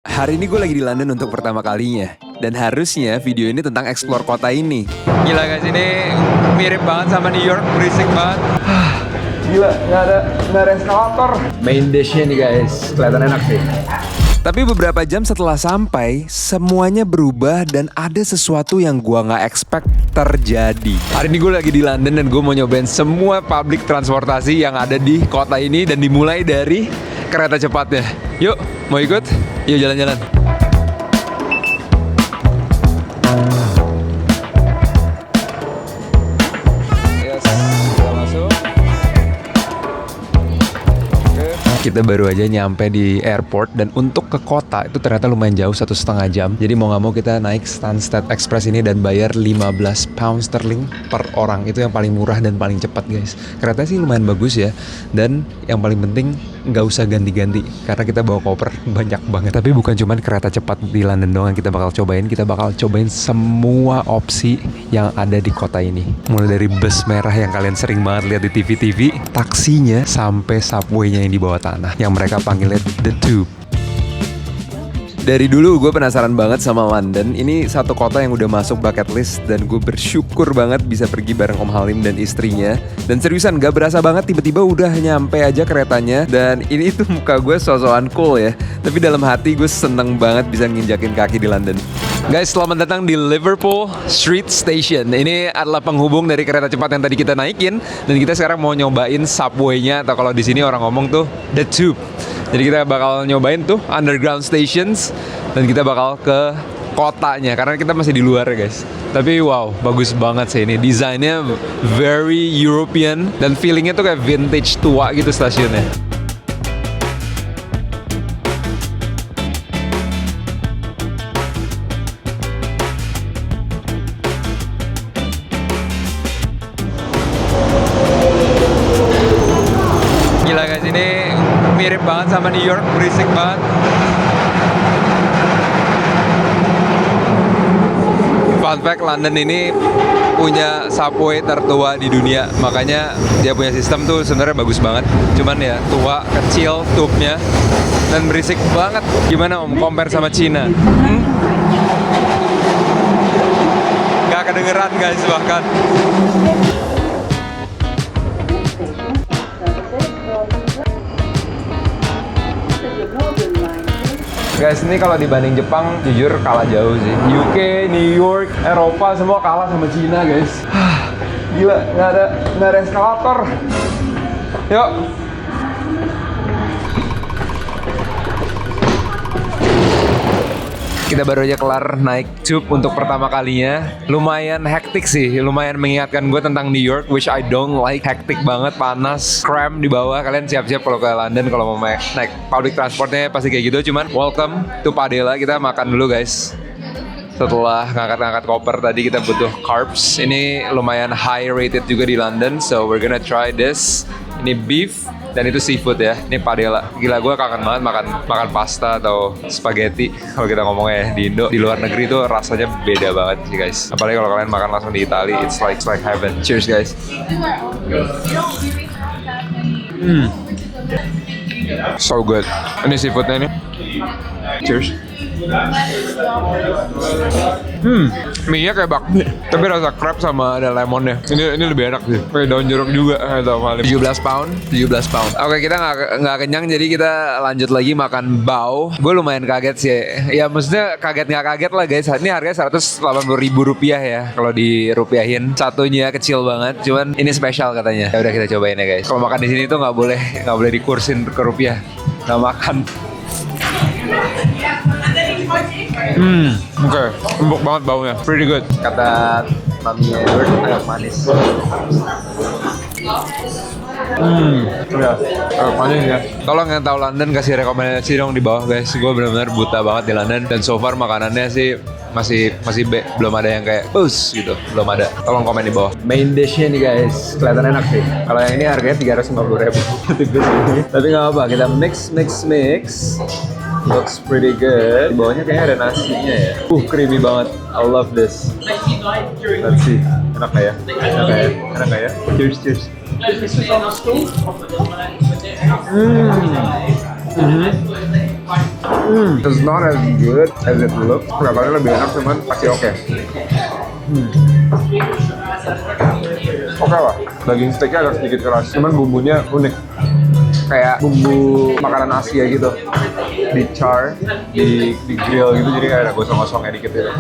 Hari ini gue lagi di London untuk pertama kalinya. Dan harusnya video ini tentang explore kota ini. Gila guys, ini mirip banget sama New York, berisik banget. Gila, nggak ada eskalator. Main dish-nya nih guys, kelihatan enak sih. Tapi beberapa jam setelah sampai, semuanya berubah dan ada sesuatu yang gua nggak expect terjadi. Hari ini gue lagi di London dan gue mau nyobain semua public transportasi yang ada di kota ini dan dimulai dari kereta cepatnya. Yuk, mau ikut? Yuk jalan-jalan. Yes, kita masuk. Kita baru aja nyampe di airport dan untuk ke kota itu ternyata lumayan jauh 1,5 jam. Jadi mau nggak mau kita naik Stansted Express ini dan bayar 15 pound sterling per orang. Itu yang paling murah dan paling cepat guys. Kereta sih lumayan bagus ya. Dan yang paling penting nggak usah ganti-ganti karena kita bawa koper banyak banget. Tapi bukan cuma kereta cepat di London doang yang kita bakal cobain. Kita bakal cobain semua opsi yang ada di kota ini. Mulai dari bus merah yang kalian sering banget lihat di TV-TV, taksinya sampai subway-nya yang di bawah tanah yang mereka panggilnya The Tube. Dari dulu gue penasaran banget sama London. Ini satu kota yang udah masuk bucket list dan gue bersyukur banget bisa pergi bareng Om Halim dan istrinya. Dan seriusan gak berasa banget tiba-tiba udah nyampe aja keretanya. Dan ini tuh muka gue so-soan cool ya. Tapi dalam hati gue seneng banget bisa nginjakin kaki di London. Guys, selamat datang di Liverpool Street Station. Ini adalah penghubung dari kereta cepat yang tadi kita naikin. Dan kita sekarang mau nyobain subway-nya atau kalau di sini orang ngomong tuh The Tube. Jadi kita bakal nyobain tuh underground stations dan kita bakal ke kotanya karena kita masih di luar guys. Tapi wow, bagus banget sih ini. Desainnya very European dan feelingnya tuh kayak vintage tua gitu stasiunnya. Gila guys, ini mirip banget sama New York, berisik banget. Fun fact, London ini punya subway tertua di dunia. Makanya dia punya sistem tuh sebenarnya bagus banget. Cuman ya tua, kecil tube-nya dan berisik banget. Gimana Om compare sama Cina? Gak kedengeran guys bahkan. Guys, ini kalau dibanding Jepang, jujur kalah jauh sih. UK, New York, Eropa, semua kalah sama Cina, guys. Gila, nggak ada eskalator. Yuk. Kita baru aja kelar naik tube untuk pertama kalinya. Lumayan hektik sih, lumayan mengingatkan gue tentang New York, which I don't like. Hektik banget, panas, cram di bawah. Kalian siap-siap kalau ke London, kalau mau naik public transportnya pasti kayak gitu. Cuman welcome to Padela, kita makan dulu guys. Setelah ngangkat-ngangkat koper tadi kita butuh carbs. Ini lumayan high rated juga di London, so we're gonna try this. Ini beef dan itu seafood ya. Ini padella. Gila, gue kangen banget makan pasta atau spaghetti. Kalau kita ngomongnya di Indo, di luar negeri tuh rasanya beda banget sih guys. Apalagi kalau kalian makan langsung di Itali, it's like heaven. Cheers guys. So good. Ini seafoodnya nih. Cheers. Mie-nya kayak bakmi, tapi rasa crab sama ada lemonnya. Ini lebih enak sih. Kayak daun jeruk juga. 17 pound. Oke, kita nggak kenyang, jadi kita lanjut lagi makan bao. Gue lumayan kaget sih. Ya maksudnya kaget nggak kaget lah guys. Ini harganya 180.000 rupiah ya. Kalau dirupiahin, satunya kecil banget. Cuman ini spesial katanya. Ya udah kita cobain ya guys. Kalau makan di sini tuh nggak boleh dikursin ke rupiah. Nggak makan. Oke, empuk banget baunya, pretty good. Kata maminya agak manis. Ya, agak manis ya. Tolong yang tahu London kasih rekomendasi dong di bawah guys. Gue benar-benar buta banget di London dan so far makanannya sih masih B, belum ada yang kayak bus gitu, belum ada. Tolong komen di bawah. Main dish-nya nih guys, kelihatan enak sih. Kalau yang ini harganya 350.000. Tapi nggak apa, kita mix. Looks pretty good. Di bawahnya kayaknya ada nasinya ya. Creamy banget. I love this. Let's see. Enak gak ya? Enak gak ya? Cheers. It's not as good as it looks. Kelihatannya lebih enak cuman masih oke. Oke lah, daging steaknya agak sedikit keras, cuman bumbunya unik. Kayak bumbu makanan Asia gitu, di char, di grill gitu, jadi kayak ada gosong-gosongnya dikit gitu.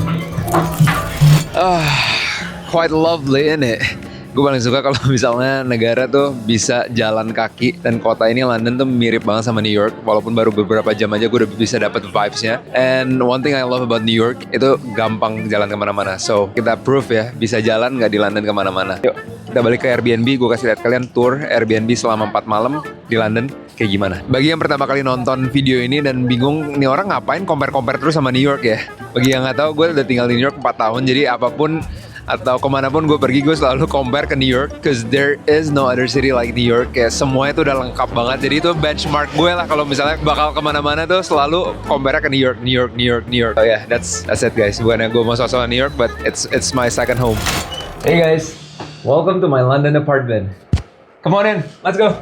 Quite lovely, isn't it? Gue paling suka kalau misalnya negara tuh bisa jalan kaki, dan kota ini London tuh mirip banget sama New York, walaupun baru beberapa jam aja gue udah bisa dapet vibes-nya. And one thing I love about New York itu gampang jalan kemana-mana. So kita proof ya, bisa jalan nggak di London kemana-mana. Yuk kita balik ke Airbnb, gue kasih lihat kalian tour Airbnb selama 4 malam di London kayak gimana. Bagi yang pertama kali nonton video ini dan bingung nih orang ngapain compare terus sama New York ya. Bagi yang nggak tahu, gue udah tinggal di New York 4 tahun, jadi apapun atau kemanapun gue pergi, gue selalu compare ke New York, cause there is no other city like New York. Kayak semuanya tuh udah lengkap banget, jadi itu benchmark gue lah kalau misalnya bakal kemana-mana tuh selalu compare ke New York. Oh yeah, that's it guys. Bukannya gue mau sosok New York, but it's my second home. Hey guys, welcome to my London apartment. Come on in, let's go.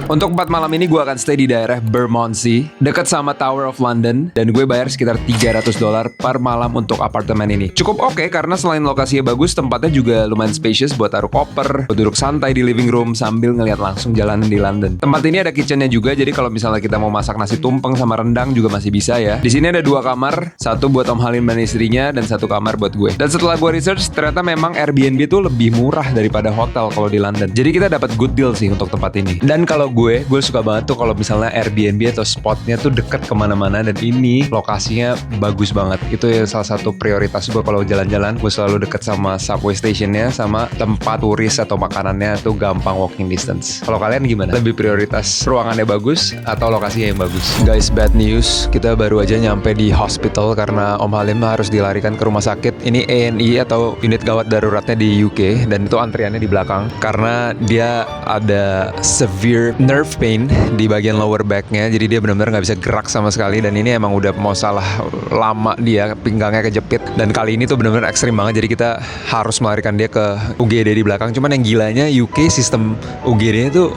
Untuk 4 malam ini gue akan stay di daerah Bermondsey, dekat sama Tower of London, dan gue bayar sekitar $300 per malam untuk apartemen ini. Cukup oke karena selain lokasinya bagus, tempatnya juga lumayan spacious buat taruh koper, buat duduk santai di living room sambil ngeliat langsung jalan di London. Tempat ini ada kitchennya juga, jadi kalau misalnya kita mau masak nasi tumpeng sama rendang juga masih bisa ya. Di sini ada 2 kamar, satu buat Om Halim dan istrinya, dan 1 kamar buat gue. Dan setelah gue research, ternyata memang Airbnb tuh lebih murah daripada hotel kalau di London. Jadi kita dapat good deal sih untuk tempat ini. Dan kalau gue suka banget tuh kalau misalnya Airbnb atau spotnya tuh deket kemana-mana, dan ini lokasinya bagus banget. Itu ya salah satu prioritas gue kalau jalan-jalan. Gue selalu deket sama subway stationnya, sama tempat turis atau makanannya tuh gampang walking distance. Kalau kalian gimana? Lebih prioritas ruangannya bagus atau lokasinya yang bagus? Guys, bad news, kita baru aja nyampe di hospital karena Om Halim harus dilarikan ke rumah sakit. Ini A&E atau unit gawat daruratnya di UK, dan itu antriannya di belakang karena dia ada severe nerve pain di bagian lower backnya, jadi dia benar-benar nggak bisa gerak sama sekali, dan ini emang udah mau salah lama, dia pinggangnya kejepit, dan kali ini tuh benar-benar ekstrim banget, jadi kita harus melarikan dia ke UGD di belakang. Cuman yang gilanya UK sistem UGD-nya tuh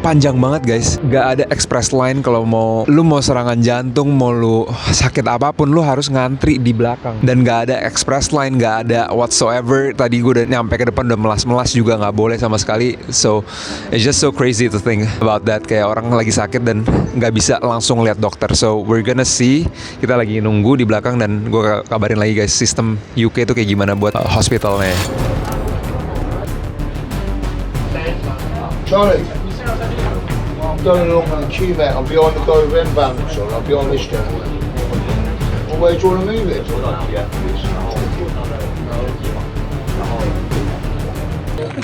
panjang banget guys, gak ada express line. Kalau lu mau serangan jantung, mau lu sakit apapun, lu harus ngantri di belakang, dan gak ada express line, gak ada whatsoever. Tadi gue udah nyampe ke depan udah melas-melas juga gak boleh sama sekali. So it's just so crazy to think about that, kayak orang lagi sakit dan gak bisa langsung lihat dokter. So we're gonna see, kita lagi nunggu di belakang, dan gue kabarin lagi guys sistem UK tuh kayak gimana buat hospitalnya. Charlie, I'm going along on the tube out. I'm behind the guy with them balance on. I'm behind this guy. Well, where do you want to move it?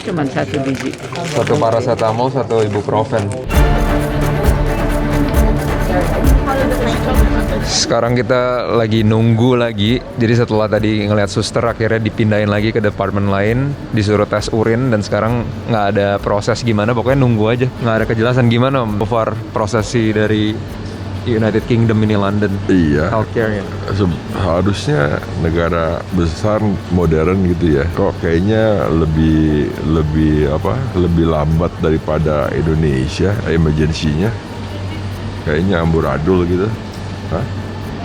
Cuma 1 biji. 1 paracetamol, 1 ibuprofen. Sekarang kita lagi nunggu lagi. Jadi setelah tadi ngeliat suster, akhirnya dipindahin lagi ke departemen lain, disuruh tes urin, dan sekarang nggak ada proses gimana, pokoknya nunggu aja. Nggak ada kejelasan gimana so far prosesi dari United Kingdom ini, London. Iya. Healthcare-nya. Harusnya negara besar modern gitu ya. Kok kayaknya lebih lambat daripada Indonesia emergency-nya. Kayaknya amburadul gitu. Hah?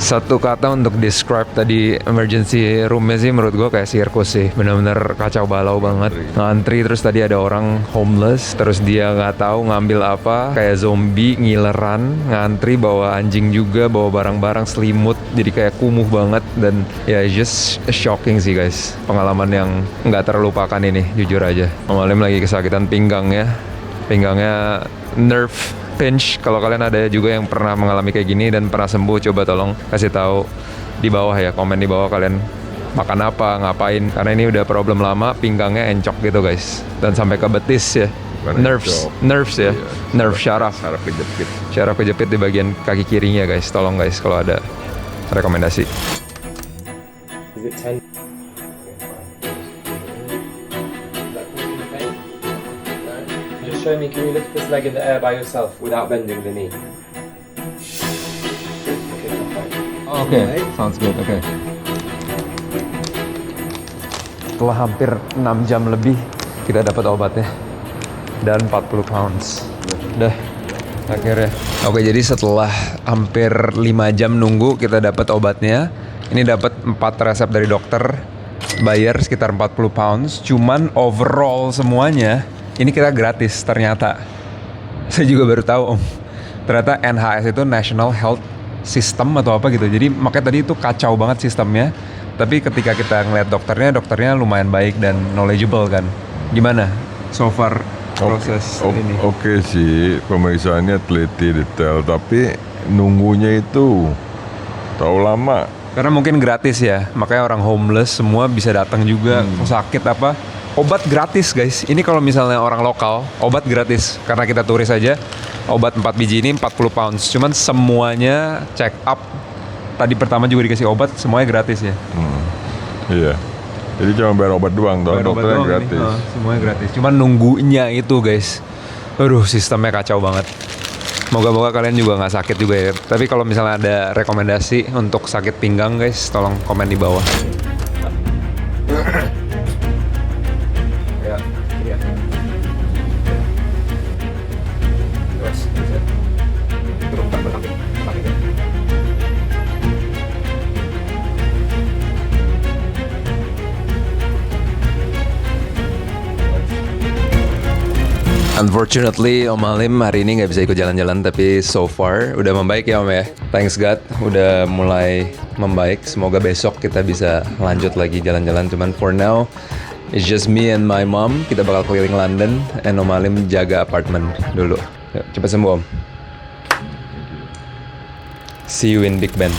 Satu kata untuk describe tadi emergency roomnya sih menurut gue kayak sirkus sih, bener-bener kacau balau banget. Ngantri, terus tadi ada orang homeless, terus dia nggak tahu ngambil apa, kayak zombie ngileran, ngantri bawa anjing juga, bawa barang-barang, selimut, jadi kayak kumuh banget. Dan ya just shocking sih guys, pengalaman yang nggak terlupakan ini, jujur aja. Om Halim lagi kesakitan pinggangnya nerve pinch. Kalau kalian ada juga yang pernah mengalami kayak gini dan pernah sembuh, coba tolong kasih tahu di bawah ya, komen di bawah kalian makan apa, ngapain, karena ini udah problem lama, pinggangnya encok gitu guys, dan sampai ke betis ya. Nerves ya, nerve syaraf kejepit di bagian kaki kirinya guys. Tolong guys kalau ada rekomendasi. Show me, can you lift this leg in the air by yourself without bending the knee? Okay, sounds good. Okay. Setelah hampir 6 jam lebih, kita dapat obatnya dan 40 pounds. Udah Akhirnya. Oke, jadi setelah hampir 5 jam nunggu kita dapat obatnya. Ini dapat 4 resep dari dokter. Bayar sekitar 40 pounds. Cuman overall semuanya ini kita gratis ternyata. Saya juga baru tahu Om. Ternyata NHS itu National Health System atau apa gitu. Jadi makanya tadi itu kacau banget sistemnya. Tapi ketika kita ngeliat dokternya lumayan baik dan knowledgeable kan. Gimana so far proses ini? Oke sih, pemeriksaannya teliti detail, tapi nunggunya itu terlalu lama. Karena mungkin gratis ya, makanya orang homeless semua bisa datang juga. Sakit apa, obat gratis guys. Ini kalau misalnya orang lokal, obat gratis. Karena kita turis aja, obat 4 biji ini 40 pounds. Cuman semuanya check up. Tadi pertama juga dikasih obat, semuanya gratis ya. Iya. Jadi cuma bayar obat doang, Bayar obat dokternya doang gratis. ini. Semuanya gratis. Cuman nunggunya itu guys. Aduh, sistemnya kacau banget. Moga-moga kalian juga nggak sakit juga ya. Tapi kalau misalnya ada rekomendasi untuk sakit pinggang guys, tolong komen di bawah. Ya, iya. Terus, ya. Turun ke belakang. Unfortunately Om Halim hari ini nggak bisa ikut jalan-jalan, tapi so far udah membaik ya Om ya. Thanks God udah mulai membaik. Semoga besok kita bisa lanjut lagi jalan-jalan. Cuman for now it's just me and my mom. Kita bakal keliling London and Om Halim jaga apartemen dulu. Yuk, cepet sembuh Om. See you in Big Ben.